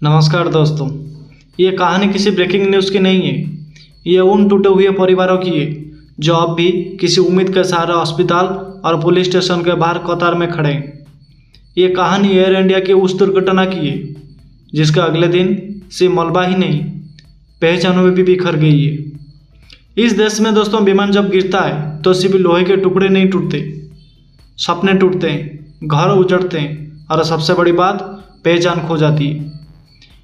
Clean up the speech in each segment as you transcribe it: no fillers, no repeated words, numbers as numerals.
नमस्कार दोस्तों, ये कहानी किसी ब्रेकिंग न्यूज़ की नहीं है। ये उन टूटे हुए परिवारों की है जो अब भी किसी उम्मीद के सहारे अस्पताल और पुलिस स्टेशन के बाहर कतार में खड़े हैं। ये कहानी एयर इंडिया की उस दुर्घटना की है जिसके अगले दिन सिर्फ मलबा ही नहीं, पहचानों में भी बिखर गई है। इस देश में दोस्तों, विमान जब गिरता है तो सिर्फ लोहे के टुकड़े नहीं टूटते, सपने टूटते हैं, घर उजड़ते हैं और सबसे बड़ी बात, पहचान खो जाती है।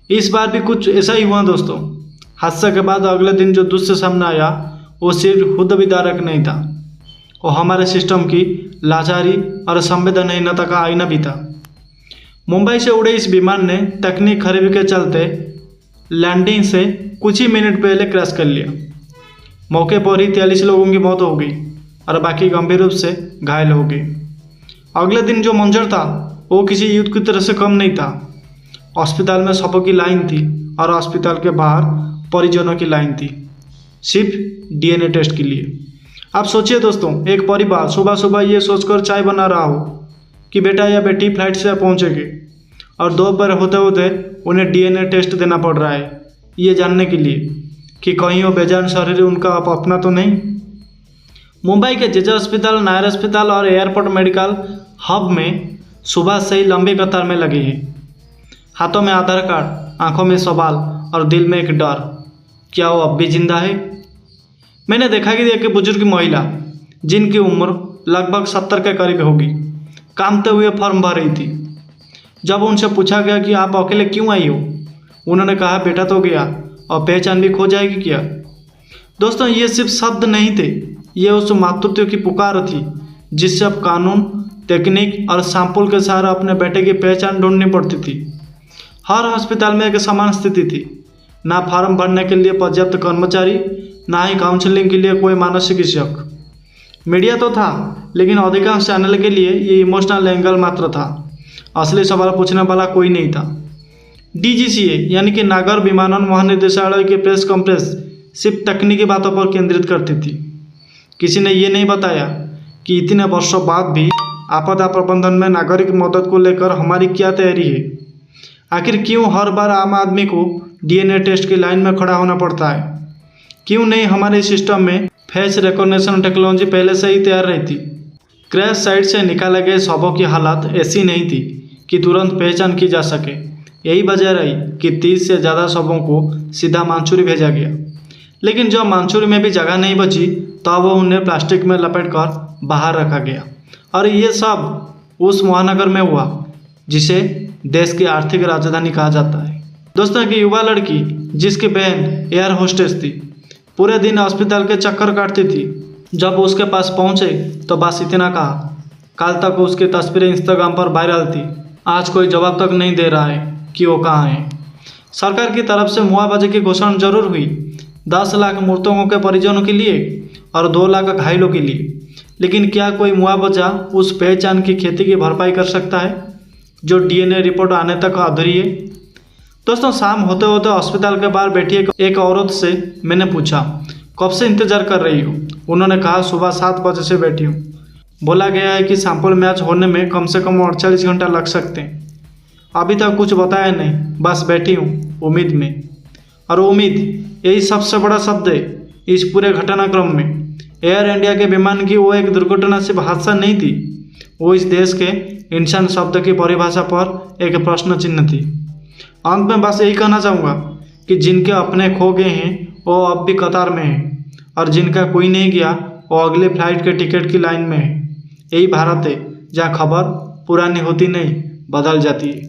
इस बार भी कुछ ऐसा ही हुआ दोस्तों। हादसा के बाद अगले दिन जो दृश्य सामने आया वो सिर्फ खुद विदारक नहीं था, वो हमारे सिस्टम की लाचारी और संवेदनहीनता का आईना भी था। मुंबई से उड़े इस विमान ने तकनीक खराबी के चलते लैंडिंग से कुछ ही मिनट पहले क्रैश कर लिया। मौके पर ही 43 लोगों की मौत हो गई और बाकी गंभीर रूप से घायल हो गए। अगले दिन जो मंजर था वो किसी युद्ध की तरह से कम नहीं था। अस्पताल में शवों की लाइन थी और अस्पताल के बाहर परिजनों की लाइन थी, सिर्फ डीएनए टेस्ट के लिए। आप सोचिए दोस्तों, एक परिवार सुबह सुबह ये सोचकर चाय बना रहा हो कि बेटा या बेटी फ्लाइट से पहुंचेंगे और दोपहर होते होते उन्हें डीएनए टेस्ट देना पड़ रहा है, ये जानने के लिए कि कहीं वो बेजान शरीर उनका अपना तो नहीं। मुंबई के जेजे अस्पताल, नायर अस्पताल और एयरपोर्ट मेडिकल हब में सुबह से ही लंबी कतार में लगी है। हाथों में आधार कार्ड, आंखों में सवाल और दिल में एक डर, क्या वो अब भी जिंदा है? मैंने देखा कि एक बुजुर्ग महिला जिनकी उम्र लगभग 70 के करीब होगी, कांपते हुए फॉर्म भर रही थी। जब उनसे पूछा गया कि आप अकेले क्यों आई हो, उन्होंने कहा बेटा तो गया और पहचान भी खो जाएगी क्या? दोस्तों, ये सिर्फ शब्द नहीं थे, ये उस मातृत्व की पुकार थी जिससे अब कानून, तकनीक और सैंपल के सहारे अपने बेटे की पहचान ढूंढनी पड़ती थी। हर अस्पताल में एक समान स्थिति थी, ना फॉर्म भरने के लिए पर्याप्त कर्मचारी, ना ही काउंसलिंग के लिए कोई मानसिक शिक्षक। मीडिया तो था, लेकिन अधिकांश चैनल के लिए ये इमोशनल एंगल मात्र था। असली सवाल पूछने वाला कोई नहीं था। डीजीसीए यानी कि नागर विमानन महानिदेशालय की प्रेस कॉन्फ्रेंस सिर्फ तकनीकी बातों पर केंद्रित करती थी। किसी ने ये नहीं बताया कि इतने वर्षों बाद भी आपदा प्रबंधन में नागरिक मदद को लेकर हमारी क्या तैयारी है। आखिर क्यों हर बार आम आदमी को डीएनए टेस्ट की लाइन में खड़ा होना पड़ता है? क्यों नहीं हमारे सिस्टम में फेस रिकॉग्निशन टेक्नोलॉजी पहले से ही तैयार रहती? क्रैश साइट से निकाले गए शवों की हालत ऐसी नहीं थी कि तुरंत पहचान की जा सके। यही वजह रही कि 30 से ज़्यादा शवों को सीधा मानसूरी भेजा गया। लेकिन जब मानसूरी में भी जगह नहीं बची तब वो उन्हें प्लास्टिक में लपेट कर बाहर रखा गया। और ये सब उस महानगर में हुआ जिसे देश की आर्थिक राजधानी कहा जाता है। दोस्तों, की युवा लड़की जिसकी बहन एयर होस्टेस थी, पूरे दिन अस्पताल के चक्कर काटती थी। जब उसके पास पहुंचे तो बस इतना कहा, कल तक उसकी तस्वीरें इंस्टाग्राम पर वायरल थी, आज कोई जवाब तक नहीं दे रहा है कि वो कहाँ है। सरकार की तरफ से मुआवजे की घोषणा जरूर हुई, 10 लाख मृतकों के परिजनों के लिए और 2 लाख घायलों के लिए, लेकिन क्या कोई मुआवजा उस पहचान की खेती की भरपाई कर सकता है जो डीएनए रिपोर्ट आने तक अधूरी है? दोस्तों, शाम होते होते अस्पताल के बाहर बैठी एक औरत से मैंने पूछा, कब से इंतजार कर रही हो? उन्होंने कहा, सुबह 7 बजे से बैठी हूँ। बोला गया है कि सैंपल मैच होने में कम से कम 48 घंटा लग सकते हैं। अभी तक कुछ बताया नहीं, बस बैठी हूँ उम्मीद में। और उम्मीद यही सबसे बड़ा शब्द है इस पूरे घटनाक्रम में। एयर इंडिया के विमान की वो एक दुर्घटना सिर्फ हादसा नहीं थी, वो इस देश के इंसान शब्द की परिभाषा पर एक प्रश्न चिन्ह थी। अंत में बस यही कहना चाहूँगा कि जिनके अपने खो गए हैं वो अब भी कतार में हैं, और जिनका कोई नहीं गया वो अगले फ्लाइट के टिकट की लाइन में है। यही भारत है जहाँ खबर पुरानी होती नहीं, बदल जाती है।